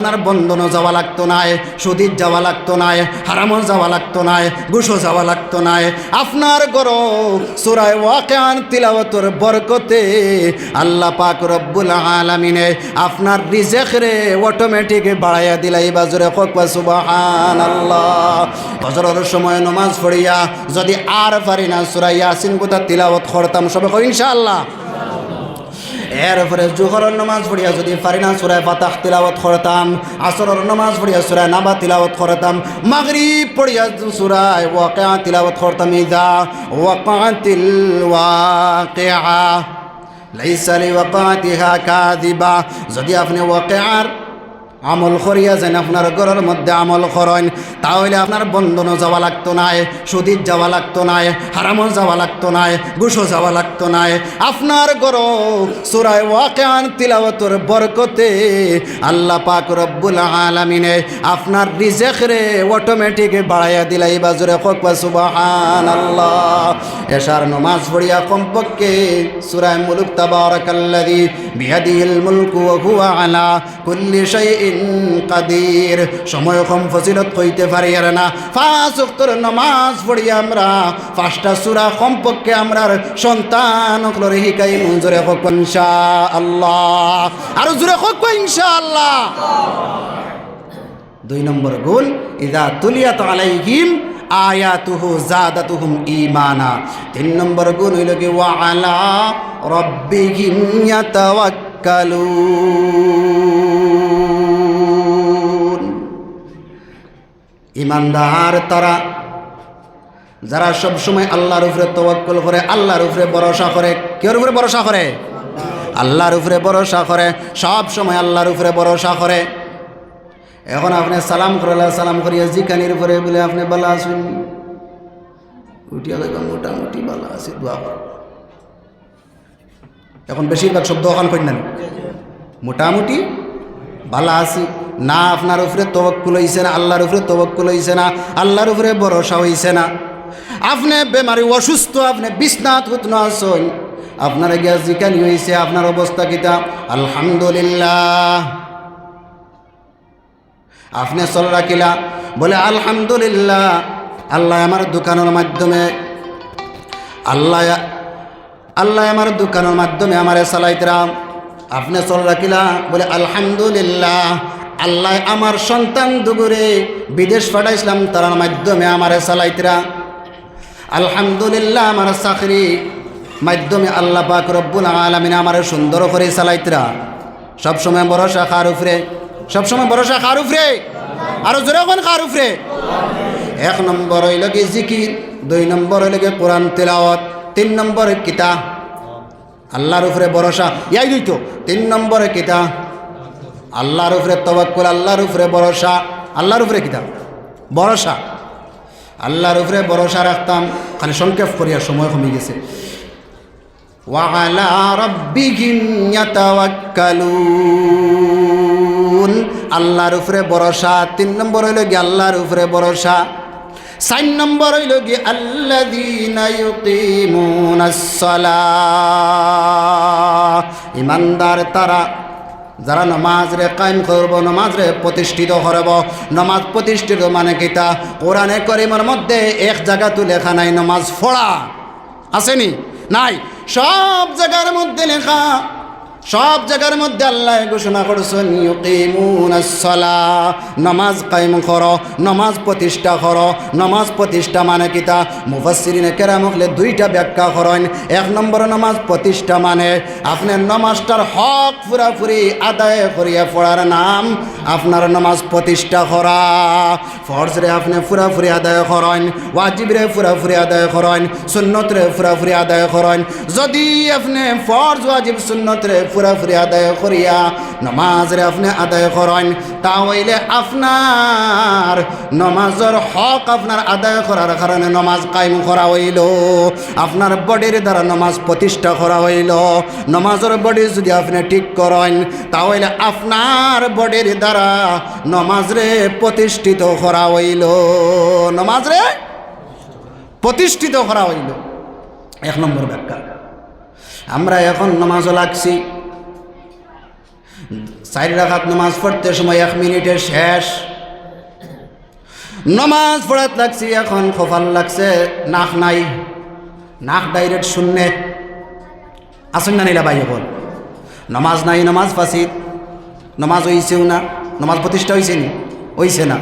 আপনার বন্ধনও যাওয়া লাগতো না, সুদির যাওয়া লাগতো না, হারামও যাওয়া লাগতো না, ঘুষও যাওয়া লাগতো না। আপনার গরো সূরা ওয়াকিআর তিলাওয়াতের বরকতে আল্লাহ পাক রব্বুল আলামিনে আপনার রিজিক রে অটোমেটিক বাড়াইয়া দিলাই। বাজরে কক সুবহানাল্লাহ। ফজরের সময় নামাজ পড়িয়া যদি আর পারি না সূরা ইয়াসিন গোটা তিলাওয়াত করতাম, সবে কই ইনশাআল্লাহ। এরপরে জোহরের নামাজ পড়িয়া যদি পারি না সূরা ফাতাহ তিলাওয়াত করতাম, আসরের নামাজ পড়িয়া সূরা নাবা তিলাওয়াত করতাম, মাগরিব পড়িয়া সূরা ওয়াকিআ তিলাওয়াত করতাম। ইযা ওয়াকাতিল ওয়াকিআ লাইসা লিওয়াকাতিহা কাযিবা। যদি আপনি ওয়াকিআর আমল করিয়া যেন আপনার ঘরের মধ্যে আমল করেন, তাহলে আপনার বন্ধনও যাওয়া লাগতো না, সুদির যাওয়া লাগতো না, হারামও যাওয়া লাগতো না, ঘুষও যাওয়া লাগতো না। আপনার ঘর সূরা ওয়াকিআর তিলাওয়াতের বরকতে আল্লাহ পাক রব্বুল আলামিনে আপনার রিজিক রে অটোমেটিক বাড়াইয়া দিলাই। বাজরে কক সুবহানাল্লাহ। এশার নামাজ পড়িয়া কমপক্ষে সূরা মুলক তাবারাকাল্লাযী বিয়াদিহিল মুলকু ওয়া হুয়া আলা কুল্লি শাইইন কাদির। সময় কম ফজিলত কইতে পারি আর না। 5 ওয়াক্তের নামাজ পড়ি আমরা, 5টা সূরা কমপক্ষে আমরার সন্তান ওগুলোর হিকাই মঞ্জুরে হোক ইনশাআল্লাহ। আর জোরে হোক ইনশাআল্লাহ। 2 নম্বর গুণ ইযা তুলিয়াত আলাইহিম আয়াতুহু জাদাতুহুম ঈমানা। 3 নম্বর গুণ হইল কি ওয়া আলা রাব্বিহিম ইয়াতাওয়াক্কালুন। ইমানদার তারা যারা সব সময় আল্লাহর উপরে তাওয়াক্কুল করে, আল্লাহর উপরে ভরসা করে। কার উপরে ভরসা করে? আল্লাহর উপরে ভরসা করে, সব সময় আল্লাহর উপরে ভরসা করে। এখন আপনি সালাম করলা, সালাম করিয়া জিকানির উপরে বলে আপনি ভালো আছেন, উঠিয়া দেখবেন মোটামুটি ভালো আছে, দোয়া কর। এখন বেশিরভাগ শব্দ ওখান করি না, মোটামুটি ভালো আছি না। আপনার উপরে তাওয়াক্কুল হইছে না, আল্লাহর উপরে তাওয়াক্কুল হইছে না, আল্লাহর উপরে ভরসা হইছে না। আপনি বেমারি অসুস্থ, আপনি বিছনাত হুতনো আছেন, আপনার গিয়া জিকানি হইছে, আপনার অবস্থা কিতা? আলহামদুলিল্লাহ। আপনি চল রাখিলা বলে আলহামদুলিল্লাহ, আল্লাহ আমার দোকানের মাধ্যমে, আল্লাহ আমার দোকানের মাধ্যমে আমারে চালাইতরাম। আপনি চল রাখিলা বলে আলহামদুলিল্লাহ, আল্লাহ আমার সন্তান দুগুরে বিদেশ পাঠাইছিলাম, তার মাধ্যমে আমারে চালাইতরা। আলহামদুলিল্লাহ, আমার চাকরি মাধ্যমে আল্লাহ পাক রব্বুল আলামিন আমারে সুন্দর করে চালাইতরা। সবসময় ভরসা কার উপরে? সবসময় ভরসা কার উপরে? আরো জোরে কোন কার উপরে? 1 নম্বর হইল কি জিকির, 2 নম্বর হইল কি কোরআন তেলাওয়াত, 3 নম্বর কিতা আল্লাহর উপরে ভরসা। ইয়াই দুইতো 3 নম্বরে কিতা আল্লাহর উপরে তাওয়াক্কুল, আল্লাহর উপরে ভরসা। আল্লাহর উপরে কিতা ভরসা, আল্লাহর উপরে ভরসা রাখতাম। খালি সংক্ষেপ করিয়া সময় কমে গেছে। ওয়া আলা রাব্বিহিম ইয়াতাওয়াক্কালুন, আল্লাহর উপরে ভরসা। 3 নম্বর হইল কি আল্লাহর উপরে ভরসা। 4 নম্বর হইল কি আল্লাযীনা ইউকিমুনাস সালাহ, ইমানদার তারা যারা নামাজ রে কায়েম করব, নামাজ রে প্রতিষ্ঠিত করব। নামাজ প্রতিষ্ঠিত মানে কিতা? কোরআনে কারীমের মধ্যে এক জায়গা তো লেখা নাই নামাজ পড়া, আসেনি? নাই। সব জায়গার মধ্যে লেখা, সব জায়গার মধ্যে আল্লাহ ঘোষণা করছেন ইউকিমুনাস সালাহ, নামাজ কায়েম করো, নামাজ প্রতিষ্ঠা করো। নামাজ প্রতিষ্ঠা মানে কিতা? মুফাসসিরিনে কেরাম হলে 2টা ব্যাখ্যা করেন। 1 নম্বর নামাজ প্রতিষ্ঠা মানে আপনার নামাজটার হক পুরাপুরি আদায় করিয়া পড়ার নাম আপনার নামাজ প্রতিষ্ঠা করা। ফরজ রে আপনি পুরাপুরি আদায় করেন, ওয়াজিব রে পুরাপুরি আদায় করেন, সুন্নত রে পুরাপুরি আদায় করেন। যদি আপনি ফরজ ওয়াজিব সুন্নত রে পুরাপুরি আদায় করিয়া নামাজরে আপনি আদায় করেন, তাহলে আপনার নামাজের হক আপনার আদায় করার কারণে নামাজ কায়েম করা হইল, আপনার বডির দ্বারা নামাজ প্রতিষ্ঠা করা হইল। নামাজের বডি যদি আপনি ঠিক করেন, তাহলে আপনার বডির দ্বারা নামাজরে প্রতিষ্ঠিত করা হইল, নামাজরে প্রতিষ্ঠিত করা হইল। 1 নম্বর ব্যাখ্যা। আমরা এখন নামাজও লাগছি, 4 রাকাত নামাজ পড়তে সময় 1 মিনিটে শেষ। নামাজ পড়াত লাগছি, এখন খোফাল লাগছে, নাক নাই, নাক ডাইরেক্ট শূন্যে। আসুন না নিলা ভাই, বল নামাজ নাই, নামাজ ফাসিদ, নামাজ হইছেও না, নামাজ প্রতিষ্ঠা হয়েছে নি? হইছে না।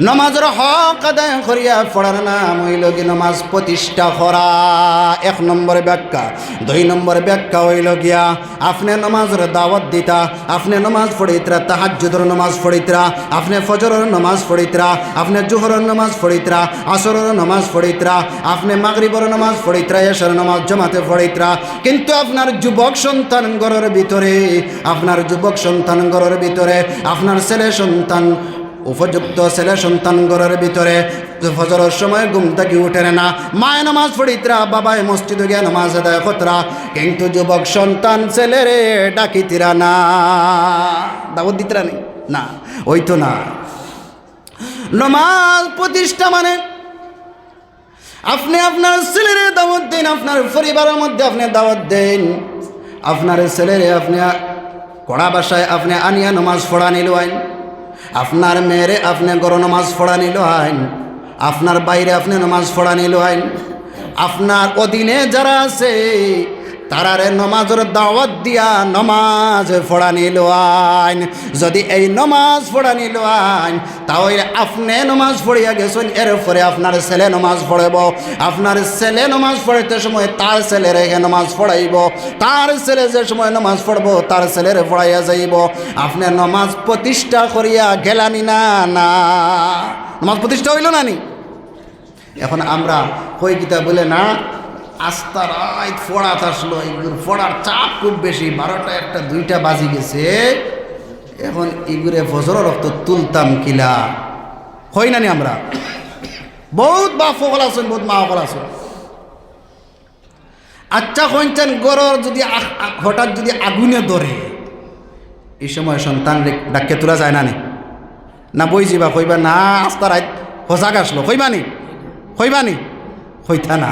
নমাজের হক আদায় করিয়া পড়ার নাম হইল কি নমাজ প্রতিষ্ঠা করা। 1 নম্বর ব্যাখ্যা। 2 নম্বর ব্যাখ্যা হইল গিয়া আপনি নমাজের দাওয়াত দিতা, আপনি নমাজ পড়িতরা, তাহাজ্জুদের নমাজ পড়িতরা, আপনি ফজরের নমাজ পড়িতরা, আপনি জোহরের নমাজ পড়িতরা, আসরের নমাজ পড়িতরা, আপনি মাগরিবের নমাজ পড়িতরা, এশার নমাজ জামাতে পড়িতরা, কিন্তু আপনার যুবক সন্তান ঘরের ভিতরে, আপনার যুবক সন্তান ঘরের ভিতরে, আপনার ছেলে সন্তান, উপযুক্ত ছেলে সন্তান ঘরের ভিতরে ফজরের সময় ঘুম থেকে উঠেন না, মায় নামাজ পড়িতরা, বাবায় মসজিদে গিয়ে নামাজ আদায় করতরা, কিন্তু যুবক সন্তান ছেলেরে ডাকিতিরা না, দাওয়াত দিতরা না, ওই তো না। নামাজ প্রতিষ্ঠা মানে আপনি আপনার ছেলেরে দাওয়াত দেন, আপনার পরিবারের মধ্যে আপনি দাওয়াত দেন, আপনার ছেলেরে আপনি কড়া বাসায় আপনি আনিয়া নামাজ পড়া নিল আইন, আপনার মেয়েরে আপনি গরো নামাজ পড়া নিল আইন, আপনার বাইরে আপনি নামাজ পড়া নিল আইন, আপনার অধীনে যারা আছে তারারে নমাজের দাওয়াত দিয়া নমাজ পড়া নিল আইন। যদি এই নমাজ পড়া নিল আইন, তাহলে আপনি নমাজ পড়িয়া গেছেন, এরপরে আপনার ছেলে নমাজ পড়ব, আপনার ছেলে নমাজ পড়াইতে সময় তার ছেলের নমাজ পড়াইব, তার ছেলে যে সময় নমাজ পড়ব তার ছেলের পড়াইয়া যাইব। আপনি নমাজ প্রতিষ্ঠা করিয়া গেলানি না, না নমাজ প্রতিষ্ঠা হইল না নি? এখন আমরা কই গীতা বলে না, আস্তা রাত ফোড়াত আসলো, এগুলোর ফোড়ার চাপ খুব বেশি, 12টা 1টা 2টা বাজি গেছে, এখন এগুলো ফজর রক্ত তুলতাম কিলা, হই না নি? আমরা বহুত বাপ সকল আছেন, বহুত মা সকল আছেন। আচ্ছা কইছেন গরর যদি হঠাৎ যদি আগুনে ধরে, এই সময় সন্তান ডাকে তোলা যায় না নি? না বই যাবা কইবা না আস্তা রাত হজাগ আসলো, কইবানি কইবানি? হইতা না।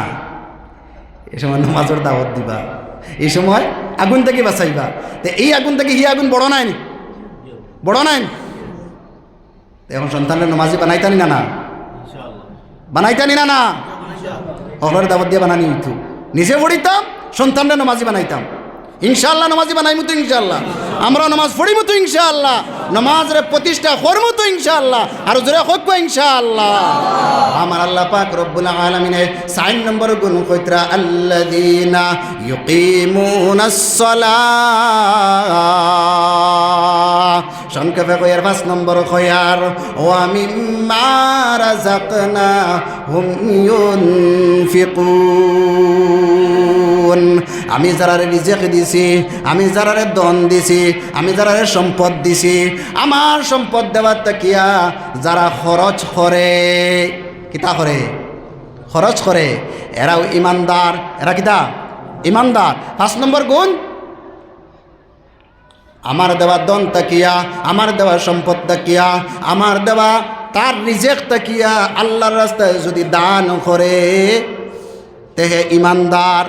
এই সময় নামাজের দাওয়াত দিবা, এই সময় আগুন থেকে বাঁচাইবা। তো এই আগুন থেকে হি আগুন বড় নাই নি? বড় নাই? এখন সন্তানের নামাজি বানাইতানি না? না বানাইতানি না? না হলের দাওয়াত দিয়ে বানানি হইতো, নিজে পড়িতাম, সন্তানরা নামাজি বানাইতাম, ইনশাআল্লাহ নামাজি বানাইমু তো ইনশাআল্লাহ, আমরা নামাজ পড়িমু তো ইনশাআল্লাহ, নামাজের প্রতিষ্ঠা করমু তো ইনশাআল্লাহ, আর জোরে হোক ইনশাআল্লাহ। আমার আল্লাহ পাক রব্বুল আলামিনের 4 নম্বর গুণ কইতরা আল্লাযীনা ইউকিমুনাস সালাহ, সংক্ষেপে কইয়ার 5 নম্বর কইয়ার ওয়া মিম্মা রাযাকনাহুম ইউনফিকুন। আমি যারারে রিজিক দিছি, আমি যারারে ধন দিছি, আমি যারারে সম্পদ দিছি, আমার সম্পদ দেওয়ার তাকিয়া যারা খরচ করে, কিতা করে? খরচ করে, এরাও ইমানদার। এরা কিতা? ইমানদার। 5 নম্বর গুণ, আমার দেওয়া ধন তাকিয়া, আমার দেওয়া সম্পদ তাকিয়া, আমার দেওয়া তার রিজিক তাকিয়া আল্লাহর রাস্তায় যদি দান করে, তেহে ইমানদার।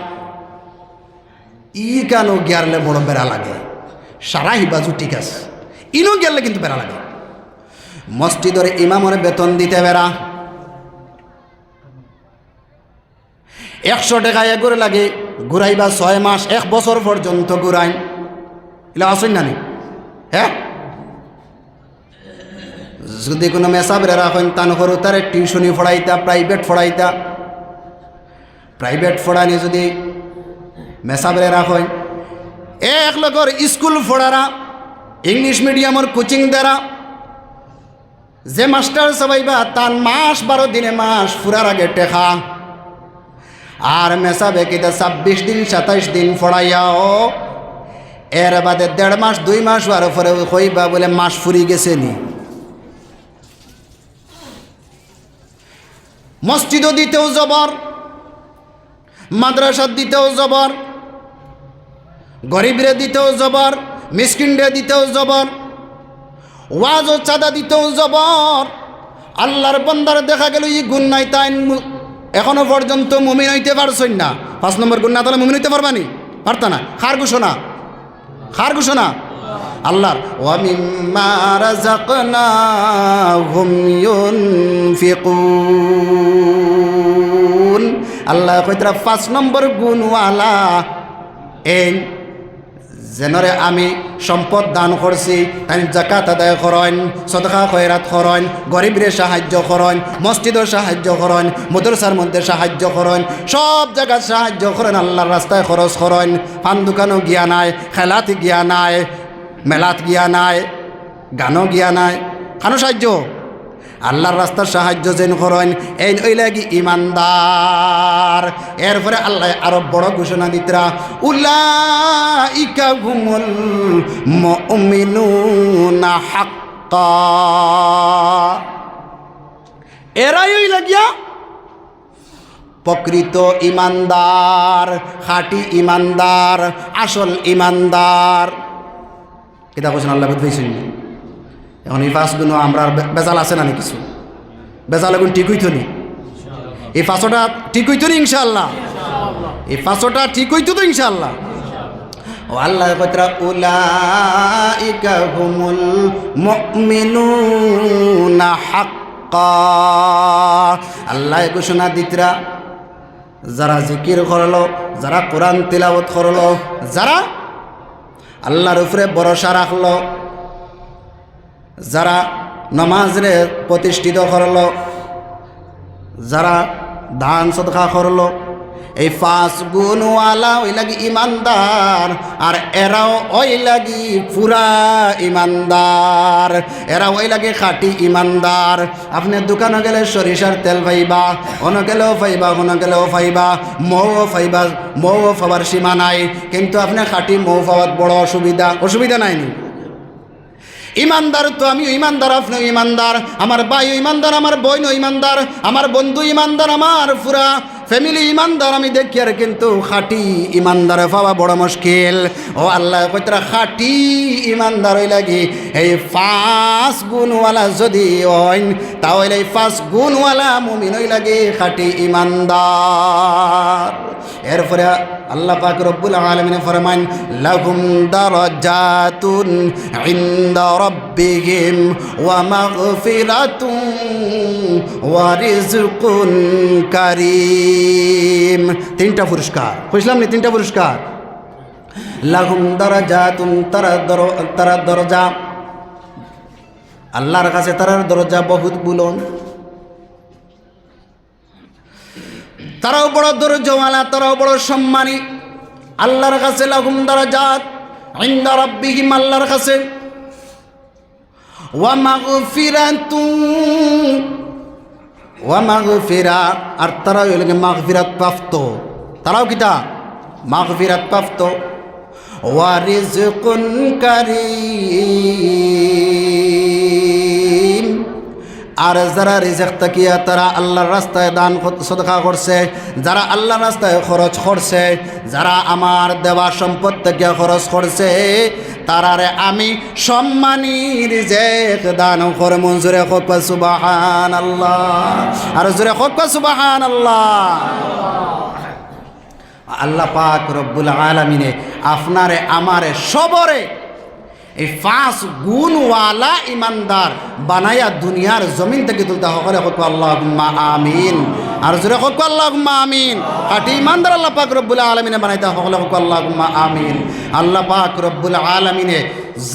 ই কেন গিয়ারলে বড় বেড়া লাগে, সারা হিবাজু ঠিক আছে, ইনো গেলে কিন্তু বেড়া লাগে। মসজিদের ইমামরে বেতন দিতে বেড়া, 100 টাকা এগুলো লাগে, ঘুরাইবা 6 মাস 1 বছর পর্যন্ত ঘুরাইন, এগুলো আসেন না নি? হ্যাঁ, যদি কোনো মেসাবরে রাখেন তান করো, তার টিউশনি পড়াইতা, প্রাইভেট পড়াইতা, প্রাইভেট পড়ানি যদি মেসাবরে রাখেন, এক লগর স্কুল পড়ারা, ইংলিশ মিডিয়ামের কোচিং দেরা, যে মাস্টার সবাইবা তার মাস 12 দিনে মাস ফুরার আগে টেকা, আর মেসাবে কিতা 26 দিন 27 দিন পড়াইয়াও, এর বাদে 1.5 মাস 2 মাস আর পরে কইবা বলে মাস ফুরি গেছে নি। মসজিদও দিতেও জবর, মাদ্রাসা দিতেও জবর, গরিবরে দিতেও জবর, মিসকিনরে দিতেও জবর, ওয়াজ ও চাঁদা দিতেও জবর। আল্লাহর বান্দার দেখা গেল ই গুণ নাই, তাই এখনো পর্যন্ত মুমিন হইতে পারছই না। 5 নম্বর গুণ না তাহলে মুমিন হইতে পারবানি? পারতা না। খার ঘোষণা, খার ঘোষণা। আল্লাহর ওয়া মিম্মা রাযাকনাহুম ইউনফিকুন। আল্লাহ কইতরা 5 নম্বর গুণওয়ালা এই যেনরে আমি সম্পদ দান করছি তাই জাকাত আদায় করেন, সদকা খয়রাত করেন, গরিবরে সাহায্য করেন, মসজিদও সাহায্য করেন, মাদ্রাসার মধ্যে সাহায্য করেন, সব জায়গায় সাহায্য করেন, আল্লাহর রাস্তায় খরচ করেন। পান দোকানও গিয়া নাই, খেলাত গিয়া নাই, মেলাত গিয়া নাই, গানও গিয়া নাই, কানো সাহায্য আল্লাহর রাস্তার সাহায্য যেন করেন, এই ওই লাগি ইমানদার। এরপরে আল্লাহ আরো বড় ঘোষণা দিতরা, উলাইকা হুমুল মুমিনুনা হাক্কা। এরাই ওই লাগিয়া প্রকৃত ইমানদার, খাঁটি ইমানদার, আসল ইমানদার। কিতা বলছেন আল্লাহ বুঝবেন? এখন এই 5 গুণ আমরা বেজাল আছে না কিছু বেজাল এখন ঠিক হইতো নি? এই 5টা ঠিক হইতো নি ইনশাআল্লাহ? এই 5টা ঠিক হইতো তো ইনশাআল্লাহ? ও আল্লাহ কতরা উলাইকা হুমুল মুমিনুনা হাক্কা। আল্লাহ ঘোষণা দিতরা, যারা জিকির করলো, যারা কোরআন তিলাওয়াত করলো, যারা আল্লাহর উপরে ভরসা রাখলো, যারা নমাজরে প্রতিষ্ঠিত করলো, যারা দান সদকা করলো, এই 5 গুণওয়ালা ওই লাগি ইমানদার। আর এরাও ওই লাগি পুরা ইমানদার, এরা ওই লাগে খাঁটি ইমানদার। আপনি দোকানে গেলে সরিষার তেল পাইবা, অন্য গেলেও পাইবা, অন্য গেলেও পাইবা, মৌ পাইবা, মৌ পাবার সীমা নাই। কিন্তু আপনি খাঁটি মৌ পাওয়ার বড় অসুবিধা নাই নি? ইমানদার তো আমিও ইমানদার, আপনিও ইমানদার, আমার ভাইও ইমানদার, আমার বোনও ইমানদার, আমার বন্ধু ইমানদার, আমার পুরা ফ্যামিলি ইমানদার আমি দেখি। আর কিন্তু খাঁটি ইমানদার পাওয়া বড় মুশকিল। ও আল্লাহ কইতরা খাঁটি ইমানদার হই লাগি এই 5 গুণওয়ালা যদি হইন, তাহলে এই 5 গুণওয়ালা মুমিন হই লাগে খাঁটি ইমানদার। এরপরে আল্লাহ পাক রব্বুল আলামিন ফরমান, লাহুম দারাজাতুন ইনদা রাব্বিহিম ওয়া মাগফিরাতুন ওয়া রিজকুন কারীম। 3টা পুরস্কার বুঝলাম নি? 3টা পুরস্কার। লাহুম দারাজাতুন, তারা দরজা, আল্লাহর কাছে তার দরজা বহুত বুলন্দ, তারাও বড় দরজাওয়ালা, তারাও বড় সম্মানী আল্লাহর কাছে। লাহুম দারাজাত ইনদা রাব্বিহিম, আল্লাহর কাছে। ওয়া মাগফিরাতুন, ওয়া মাগফিরা, আর তারাও হইলে মাগফিরাত প্রাপ্ত, তারাও কিটা মাগফিরাত প্রাপ্ত। ওয়া রিজকুন কারীম, আর যারা রিজিক তাকিয়া তারা আল্লাহর রাস্তায় দান সদকা করছে, যারা আল্লাহর রাস্তায় খরচ করছে, যারা আমার দেওয়া সম্পদ থেকে খরচ করছে, তারারে আমি সম্মানী রিজিক দান করে মঞ্জুরে হোক সুবহানাল্লাহ। আর জোরে হোক সুবহানাল্লাহ। আল্লাহ পাক রব্বুল আলামিনে আপনারে আমারে সবরে এই 5 গুণওয়ালা ইমানদার বানায়া দুনিয়ার জমিন থেকে তুলতে হবে। আল্লাহুম্মা আমিন। আর জোরে হোক আল্লাহুম্মা আমিন। খাঁটি ইমানদার আল্লাহ পাক রব্বুল আলামিনে বানাইতে হবে। আল্লাহুম্মা আমিন। আল্লাহ পাক রব্বুল আলামিনে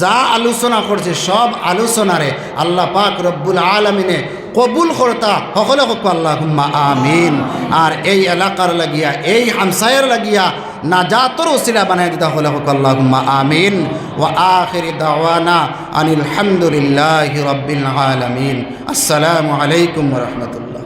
যা আলোচনা করছে সব আলোচনারে আল্লাহ পাক রব্বুল আলামিনে কবুল করতা সকলে হোক আল্লাহুম্মা আমিন। আর এই এলাকার লাগিয়া, এই হামসায়ের লাগিয়া নাজাতর ওসিলা বানাই দিতে হলে হোক আল্লাহুম্মা আমিন। ওয়া আখিরি দাওয়ানা আনিল হামদুলিল্লাহি রাব্বিল আলামিন। আসসালামু আলাইকুম ওয়া রাহমাতুল্লাহ।